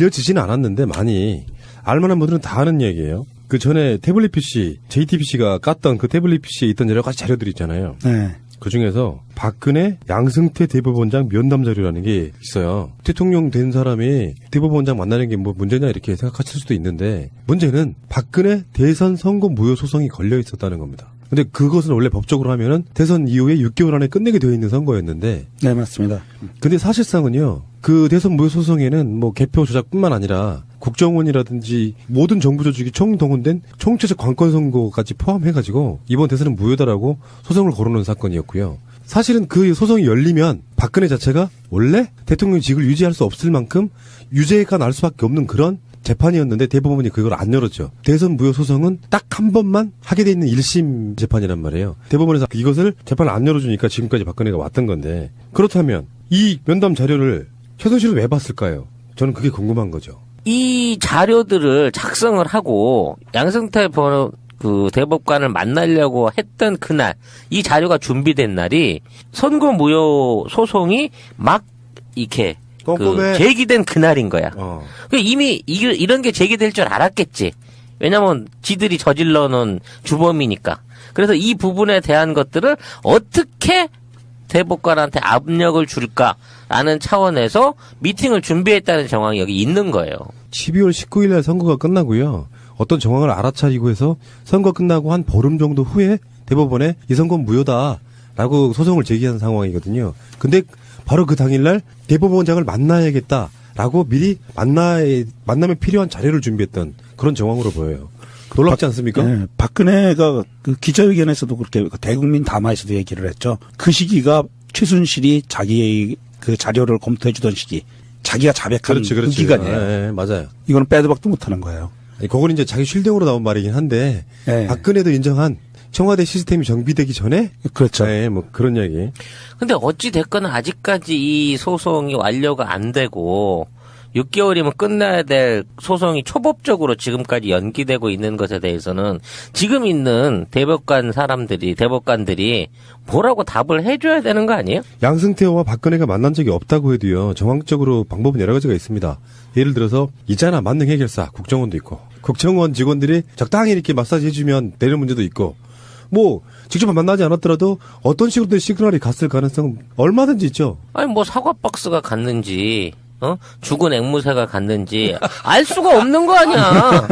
알려지지는 않았는데 많이 알만한 분들은 다 아는 얘기예요. 그 전에 태블릿 PC, JTBC가 깠던 그 태블릿 PC에 있던 여러 가지 자료들이 있잖아요. 네. 그 중에서 박근혜 양승태 대법원장 면담 자료라는 게 있어요. 대통령 된 사람이 대법원장 만나는 게 뭐 문제냐 이렇게 생각하실 수도 있는데 문제는 박근혜 대선 선거 무효 소송이 걸려 있었다는 겁니다. 근데 그것은 원래 법적으로 하면은 대선 이후에 6개월 안에 끝내게 되어 있는 선거였는데. 네, 맞습니다. 근데 사실상은요, 그 대선 무효 소송에는 뭐 개표 조작뿐만 아니라 국정원이라든지 모든 정부 조직이 총동원된 총체적 관건 선거까지 포함해가지고 이번 대선은 무효다라고 소송을 걸어놓은 사건이었고요. 사실은 그 소송이 열리면 박근혜 자체가 원래 대통령직을 유지할 수 없을 만큼 유죄가 날 수밖에 없는 그런 재판이었는데 대법원이 그걸 안 열었죠. 대선 무효 소송은 딱 한 번만 하게 돼 있는 1심 재판이란 말이에요. 대법원에서 이것을 재판을 안 열어주니까 지금까지 박근혜가 왔던 건데 그렇다면 이 면담 자료를 최순실은 왜 봤을까요? 저는 그게 궁금한 거죠. 이 자료들을 작성을 하고 양승태 그 대법관을 만나려고 했던 그날 이 자료가 준비된 날이 선거 무효 소송이 막 이렇게 그 제기된 그날인 거야. 이미 이런 게 제기될 줄 알았겠지. 왜냐면 지들이 저질러 놓은 주범이니까. 그래서 이 부분에 대한 것들을 어떻게 대법관한테 압력을 줄까라는 차원에서 미팅을 준비했다는 정황이 여기 있는 거예요. 12월 19일 날 선거가 끝나고요. 어떤 정황을 알아차리고 해서 선거 끝나고 한 보름 정도 후에 대법원에 이 선거는 무효다라고 소송을 제기한 상황이거든요. 근데 바로 그 당일날 대법원장을 만나야겠다라고 미리 만남에 필요한 자료를 준비했던 그런 정황으로 보여요. 놀랍지 않습니까? 네, 박근혜가 그 기자회견에서도 그렇게 대국민 담화에서도 얘기를 했죠. 그 시기가 최순실이 자기의 그 자료를 검토해 주던 시기. 자기가 자백한 그 기간이에요. 네, 맞아요. 이거는 빼도 박도 못하는 거예요. 그건 이제 자기 쉴딩으로 나온 말이긴 한데 네. 박근혜도 인정한 청와대 시스템이 정비되기 전에 그렇죠. 네, 뭐 그런 얘기. 근데 어찌 됐건 아직까지 이 소송이 완료가 안 되고 6개월이면 끝나야 될 소송이 초법적으로 지금까지 연기되고 있는 것에 대해서는 지금 있는 대법관들이 뭐라고 답을 해줘야 되는 거 아니에요? 양승태와 박근혜가 만난 적이 없다고 해도요. 정황적으로 방법은 여러 가지가 있습니다. 예를 들어서 있잖아 만능 해결사 국정원도 있고 국정원 직원들이 적당히 이렇게 마사지 해주면 되는 문제도 있고 뭐 직접 만나지 않았더라도 어떤 식으로든 시그널이 갔을 가능성은 얼마든지 있죠. 아니 뭐 사과 박스가 갔는지 죽은 앵무새가 갔는지 알 수가 없는 거 아니야.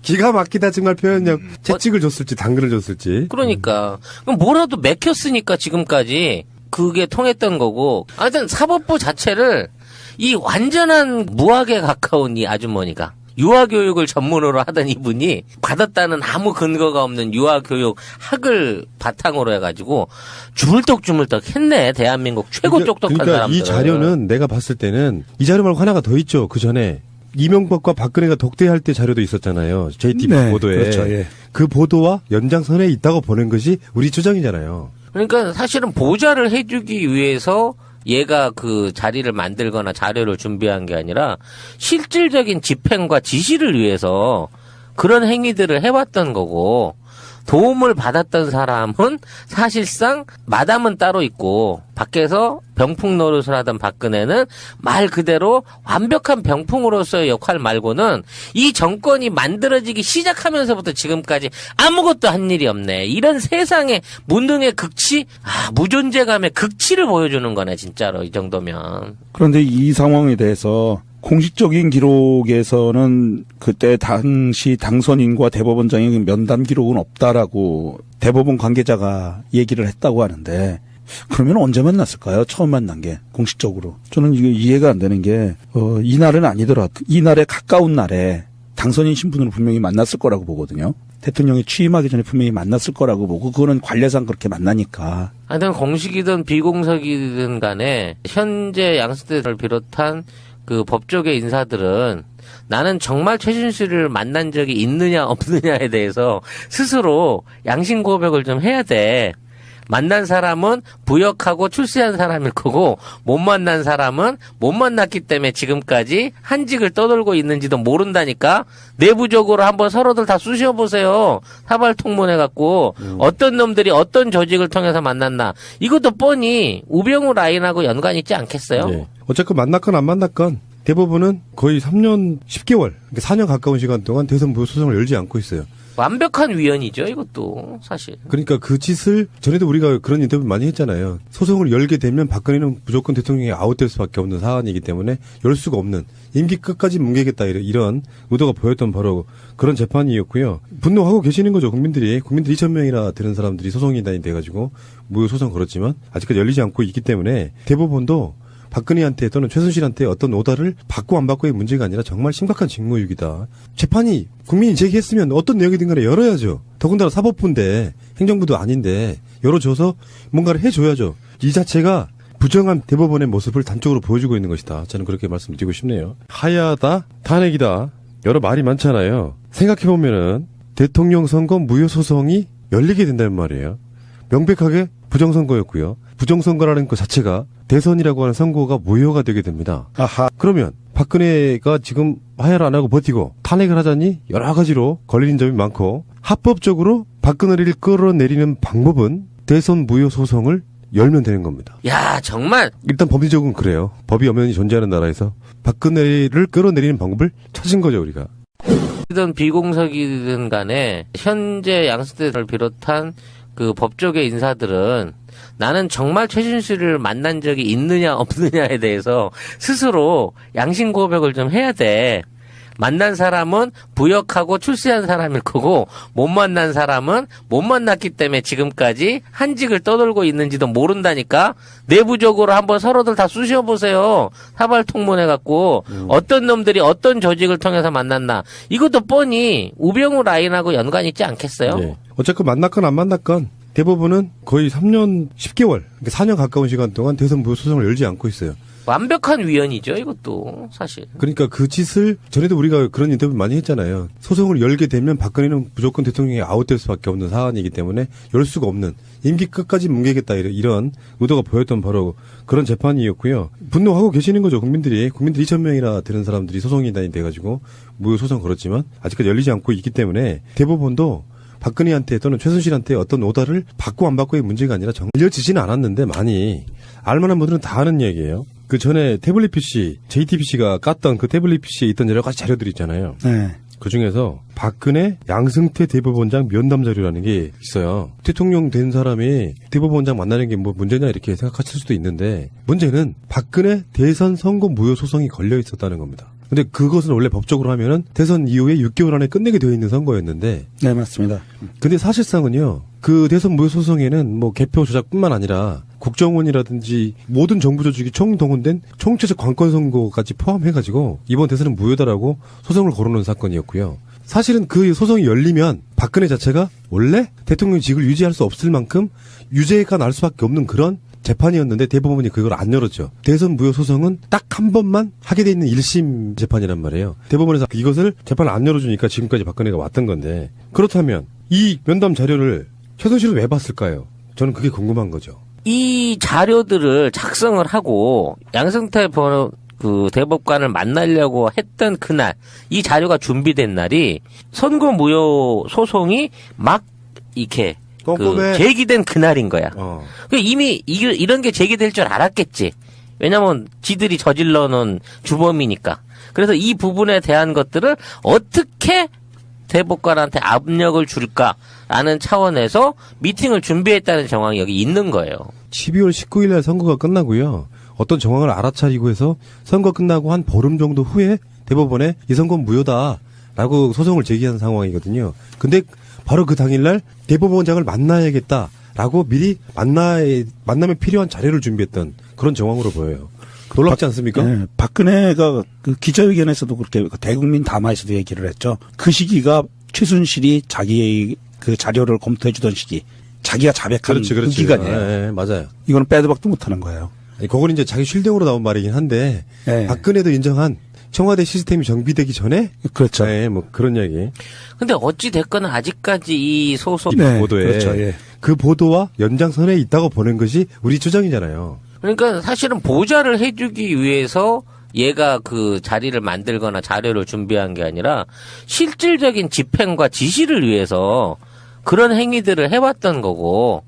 기가 막히다 정말 표현력. 채찍을 줬을지 당근을 줬을지. 그러니까 그럼 뭐라도 맥혔으니까 지금까지 그게 통했던 거고. 하여튼 사법부 자체를 이 완전한 무학에 가까운 이 아주머니가 유아교육을 전문으로 하던 이분이 받았다는 아무 근거가 없는 유아교육 학을 바탕으로 해가지고 주물떡주물떡 했네. 대한민국 최고 똑똑한 사람들. 이 자료는 내가 봤을 때는 이 자료 말고 하나가 더 있죠. 그 전에 이명박과 박근혜가 독대할 때 자료도 있었잖아요. JTBC 네, 보도에. 그렇죠, 예. 그 보도와 연장선에 있다고 보는 것이 우리 추정이잖아요. 그러니까 사실은 보좌를 해주기 위해서 얘가 그 자리를 만들거나 자료를 준비한 게 아니라 실질적인 집행과 지시를 위해서 그런 행위들을 해왔던 거고 도움을 받았던 사람은 사실상 마담은 따로 있고 밖에서 병풍 노릇을 하던 박근혜는 말 그대로 완벽한 병풍으로서의 역할 말고는 이 정권이 만들어지기 시작하면서부터 지금까지 아무것도 한 일이 없네. 이런 세상의 문능의 극치, 무존재감의 극치를 보여주는 거네 진짜로 이 정도면. 그런데 이 상황에 대해서 공식적인 기록에서는 그때 당시 당선인과 대법원장의 면담 기록은 없다라고 대법원 관계자가 얘기를 했다고 하는데 그러면 언제 만났을까요? 처음 만난 게 공식적으로. 저는 이게 이해가 안 되는 게 이날은 아니더라도 이날에 가까운 날에 당선인 신분으로 분명히 만났을 거라고 보거든요. 대통령이 취임하기 전에 분명히 만났을 거라고 보고 그거는 관례상 그렇게 만나니까. 하여튼 공식이든 비공식이든 간에 현재 양승태를 비롯한 그 법조계 인사들은 나는 정말 최순실을 만난 적이 있느냐 없느냐에 대해서 스스로 양심 고백을 좀 해야 돼. 만난 사람은 부역하고 출세한 사람일 거고 못 만난 사람은 못 만났기 때문에 지금까지 한직을 떠돌고 있는지도 모른다니까. 내부적으로 한번 서로들 다 쑤셔보세요. 사발통문해갖고 어떤 놈들이 어떤 조직을 통해서 만났나. 이것도 뻔히 우병우 라인하고 연관이 있지 않겠어요? 네. 어쨌건 만났건 안 만났건 대법원은 거의 3년 10개월, 그러니까 4년 가까운 시간 동안 대선 무효 소송을 열지 않고 있어요. 완벽한 위헌이죠, 이것도 사실. 그러니까 그 짓을 전에도 우리가 그런 인터뷰 많이 했잖아요. 소송을 열게 되면 박근혜는 무조건 대통령이 아웃될 수밖에 없는 사안이기 때문에 열 수가 없는, 임기 끝까지 뭉개겠다 이런 의도가 보였던 바로 그런 재판이었고요. 분노하고 계시는 거죠. 국민들이 2,000명이나 되는 사람들이 소송인단이 돼가지고 무효 소송 걸었지만 아직까지 열리지 않고 있기 때문에 대법원도 박근혜한테 또는 최순실한테 어떤 오다를 받고 안 받고의 문제가 아니라 정말 심각한 직무유기다. 재판이 국민이 제기했으면 어떤 내용이든 간에 열어야죠. 더군다나 사법부인데 행정부도 아닌데 열어줘서 뭔가를 해줘야죠. 이 자체가 부정한 대법원의 모습을 단적으로 보여주고 있는 것이다. 저는 그렇게 말씀드리고 싶네요. 하야하다, 탄핵이다. 여러 말이 많잖아요. 생각해보면은 대통령 선거 무효 소송이 열리게 된다는 말이에요. 명백하게 부정선거였고요. 부정선거라는 것 자체가 대선이라고 하는 선거가 무효가 되게 됩니다. 아하. 그러면 박근혜가 지금 하야를 안 하고 버티고 탄핵을 하자니 여러 가지로 걸리는 점이 많고 합법적으로 박근혜를 끌어내리는 방법은 대선 무효 소송을 열면 되는 겁니다. 야, 정말 일단 법리적으로는 그래요. 법이 엄연히 존재하는 나라에서 박근혜를 끌어내리는 방법을 찾은 거죠, 우리가. 이든 비공석이든 간에 현재 양승태를 비롯한 그 법조계 인사들은 나는 정말 최순실을 만난 적이 있느냐 없느냐에 대해서 스스로 양심 고백을 좀 해야 돼. 만난 사람은 부역하고 출세한 사람일 거고 못 만난 사람은 못 만났기 때문에 지금까지 한직을 떠돌고 있는지도 모른다니까. 내부적으로 한번 서로들 다 쑤셔보세요. 사발통문해갖고 어떤 놈들이 어떤 조직을 통해서 만났나. 이것도 뻔히 우병우 라인하고 연관이 있지 않겠어요? 네. 어쨌건 만났건 안 만났건 대법원은 거의 3년 10개월, 그러니까 4년 가까운 시간 동안 대선 무효 소송을 열지 않고 있어요. 완벽한 위헌이죠, 이것도 사실. 그러니까 그 짓을 전에도 우리가 그런 인터뷰 많이 했잖아요. 소송을 열게 되면 박근혜는 무조건 대통령이 아웃될 수밖에 없는 사안이기 때문에 열 수가 없는, 임기 끝까지 뭉개겠다 이런 의도가 보였던 바로 그런 재판이었고요. 분노하고 계시는 거죠. 국민들 2,000명이나 되는 사람들이 소송인단이 돼가지고 무효 소송 걸었지만 아직까지 열리지 않고 있기 때문에 대법원도 박근혜한테 또는 최순실한테 어떤 오다를 받고 안 받고의 문제가 아니라 알려지지는 않았는데 많이 알만한 분들은 다 아는 얘기예요. 그 전에 태블릿 PC, JTBC가 깠던 그 태블릿 PC에 있던 여러 가지 자료들이 있잖아요. 네. 그 중에서 박근혜 양승태 대법원장 면담 자료라는 게 있어요. 대통령 된 사람이 대법원장 만나는 게 뭐 문제냐 이렇게 생각하실 수도 있는데 문제는 박근혜 대선 선거 무효 소송이 걸려 있었다는 겁니다. 근데 그것은 원래 법적으로 하면은 대선 이후에 6개월 안에 끝내게 되어 있는 선거였는데. 네, 맞습니다. 근데 사실상은요, 그 대선 무효 소송에는 뭐 개표 조작뿐만 아니라 국정원이라든지 모든 정부 조직이 총동원된 총체적 관건 선거까지 포함해가지고 이번 대선은 무효다라고 소송을 걸어놓은 사건이었고요. 사실은 그 소송이 열리면 박근혜 자체가 원래 대통령직을 유지할 수 없을 만큼 유죄가 날 수밖에 없는 그런 재판이었는데 대법원이 그걸 안 열었죠. 대선 무효 소송은 딱 한 번만 하게 돼 있는 1심 재판이란 말이에요. 대법원에서 이것을 재판을 안 열어주니까 지금까지 박근혜가 왔던 건데, 그렇다면 이 면담 자료를 최순실은 왜 봤을까요? 저는 그게 궁금한 거죠. 이 자료들을 작성을 하고 양승태 그 대법관을 만나려고 했던 그날, 이 자료가 준비된 날이 선거 무효 소송이 막 이렇게 그 제기된 그날인 거야. 이미 이런 게 제기될 줄 알았겠지. 왜냐면 지들이 저질러 놓은 주범이니까. 그래서 이 부분에 대한 것들을 어떻게 대법관한테 압력을 줄까라는 차원에서 미팅을 준비했다는 정황이 여기 있는 거예요. 12월 19일 날 선거가 끝나고요. 어떤 정황을 알아차리고 해서 선거 끝나고 한 보름 정도 후에 대법원에 이 선거는 무효다라고 소송을 제기한 상황이거든요. 근데 바로 그 당일날 대법원장을 만나야겠다라고 미리 만남에 필요한 자료를 준비했던 그런 정황으로 보여요. 놀랍지 않습니까? 네, 박근혜가 그 기자회견에서도 그렇게 대국민 담화에서도 얘기를 했죠. 그 시기가 최순실이 자기의 그 자료를 검토해 주던 시기, 자기가 자백한 그 기간이에요. 네, 맞아요. 이거는 빼도 박도 못하는 거예요. 아니, 그건 이제 자기 쉴딩으로 나온 말이긴 한데 네. 박근혜도 인정한 청와대 시스템이 정비되기 전에, 그렇죠. 네, 뭐 그런 이야기. 근데 어찌 됐거나 아직까지 이 소송 네, 보도에 그렇죠. 예. 그 보도와 연장선에 있다고 보는 것이 우리 주장이잖아요. 그러니까 사실은 보좌를 해주기 위해서 얘가 그 자리를 만들거나 자료를 준비한 게 아니라 실질적인 집행과 지시를 위해서 그런 행위들을 해왔던 거고,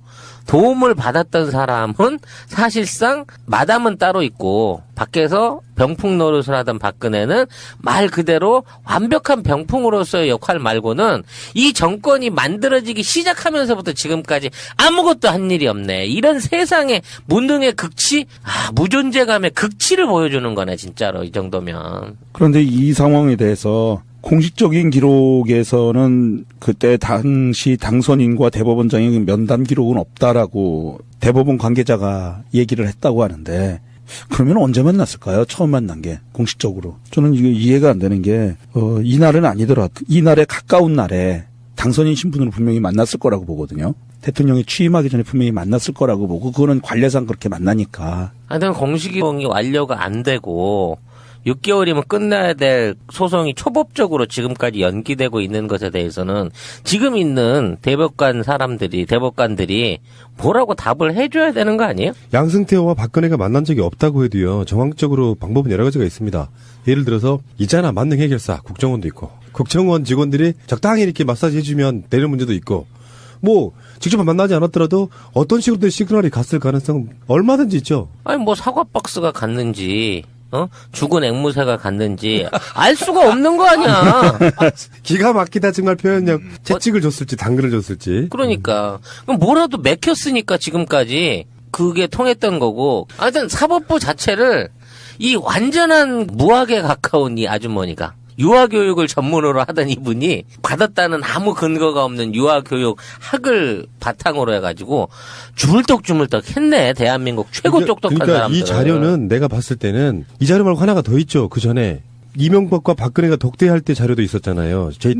도움을 받았던 사람은 사실상 마담은 따로 있고 밖에서 병풍 노릇을 하던 박근혜는 말 그대로 완벽한 병풍으로서의 역할 말고는 이 정권이 만들어지기 시작하면서부터 지금까지 아무것도 한 일이 없네. 이런 세상의 무능의 극치, 무존재감의 극치를 보여주는 거네 진짜로 이 정도면. 그런데 이 상황에 대해서 공식적인 기록에서는 그때 당시 당선인과 대법원장의 면담 기록은 없다라고 대법원 관계자가 얘기를 했다고 하는데 그러면 언제 만났을까요? 처음 만난 게 공식적으로. 저는 이게 이해가 안 되는 게 이날은 아니더라도 이날에 가까운 날에 당선인 신분으로 분명히 만났을 거라고 보거든요. 대통령이 취임하기 전에 분명히 만났을 거라고 보고 그거는 관례상 그렇게 만나니까. 하여튼 공식 이동이 완료가 안 되고 6개월이면 끝나야 될 소송이 초법적으로 지금까지 연기되고 있는 것에 대해서는 지금 있는 대법관들이 뭐라고 답을 해줘야 되는 거 아니에요? 양승태와 박근혜가 만난 적이 없다고 해도요. 정황적으로 방법은 여러 가지가 있습니다. 예를 들어서 있잖아 만능 해결사 국정원도 있고 국정원 직원들이 적당히 이렇게 마사지 해주면 되는 문제도 있고 뭐 직접 만나지 않았더라도 어떤 식으로든 시그널이 갔을 가능성은 얼마든지 있죠. 아니 뭐 사과 박스가 갔는지 죽은 앵무새가 갔는지 알 수가 없는 거 아니야. 기가 막히다 정말 표현력. 채찍을 줬을지 당근을 줬을지. 그러니까 그럼 뭐라도 맥혔으니까 지금까지 그게 통했던 거고. 하여튼 사법부 자체를 이 완전한 무학에 가까운 이 아주머니가 유아교육을 전문으로 하던 이분이 받았다는 아무 근거가 없는 유아교육 학을 바탕으로 해가지고 주물떡주물떡 했네. 대한민국 최고 똑똑한 그러니까 사람들. 이 자료는 내가 봤을 때는 이 자료 말고 하나가 더 있죠. 그 전에 이명박과 박근혜가 독대할 때 자료도 있었잖아요.